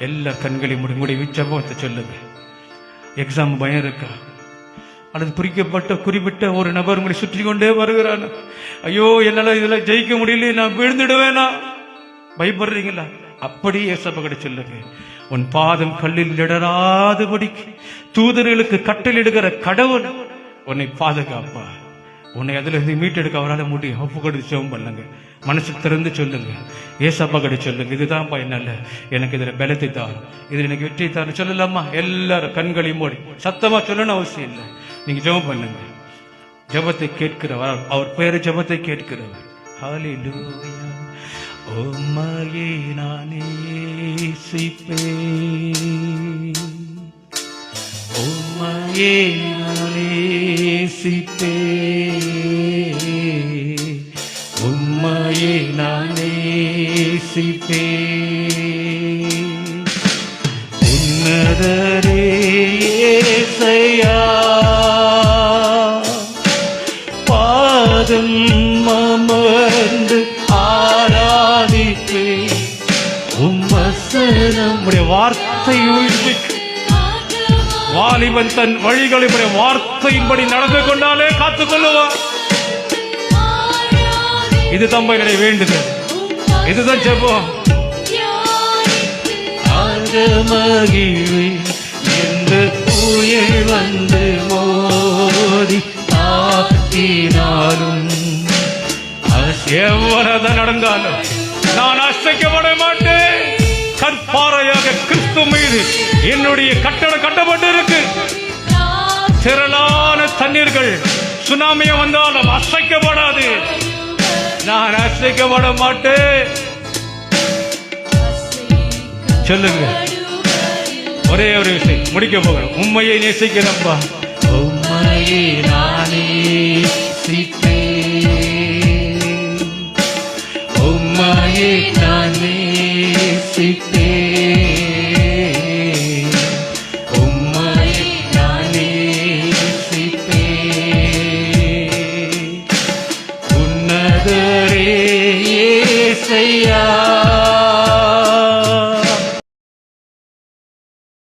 எல்லா கண்களையும் மூடி ஜெபத்தை சொல்லுங்க. எக்ஸாம் பயம் இருக்கா? அல்லது குறிப்பிட்ட ஒரு நபர் உங்களை சுற்றி கொண்டே வருகிறான். ஐயோ, என்னால இதுல ஜெயிக்க முடியல, நான் விழுந்துடுவேனா? பயப்படுறீங்களா? அப்படி ஏசப்பா சொல்லுங்க. உன் பாதம் கல்லில் இடராதபடிக்கு தூதர்களுக்கு கட்டளிடுகிற கடவுள் உன்னை பாதுகாப்பா. உன்னை அதுல இருந்து மீட்டெடுக்க அவரால் முடியும். ஒப்பு கொடுத்து ஜெபம் பண்ணுங்க. மனசு திறந்து சொல்லுங்க. ஏசப்பா கிட்ட சொல்லுங்க. இதுதான்ப்பா என்னால, எனக்கு இதுல பலத்தை தான், இதுல எனக்கு வெற்றி தான் சொல்லலாமா? எல்லாரும் கண்களையும் மூடி சத்தமா சொல்லணும் அவசியம் இல்லை. நீங்க ஜெபம் பண்ணுங்க. ஜெபத்தை கேட்கிறவர், அவர் பேரு ஜெபத்தை கேட்கிறவர். ஹல்லேலூயா. உம்மையே நான் நேசிப்பேன், உம்மையே நான் நேசிப்பேன், உம்மையே நான் நேசிப்பேன். உன்னதரே இயேசையா, பாதம் அமர்ந்து ஆராதிப்பேன். உம்முடைய வார்த்தை வாலிபன் தன் வழிகளை வார்த்தையின்படி நடந்து கொண்டாலே காத்துக் கொள்ளுவார். இது தம்பை வேண்டுதல், இதுதான் ஜெபம். மகிழ்வே என்று புயல் வந்து மோதி தாக்கினாலும் எவ்வளவு நடந்தாலும் நான் அசைக்கப்பட மாட்டேன். கற்பாறையாக கிறிஸ்து மீது என்னுடைய கட்டடம் கட்டப்பட்டு இருக்கு. திரளான தண்ணீர்கள் சுனாமியா வந்தாலும் அசைக்கப்படாது. நான் அசைக்கப்பட மாட்டேன். சொல்லுங்க. ஒரே ஒரு விஷயம் முடிக்க போகிறோம். உண்மையை நேசிக்கிறப்பா. உண்மையை நானே நேசிப்பேன், உம்மையே நான் நேசிப்பேன், உம்மையே நான் நேசிப்பேன். உன்னதரே இயேசையா,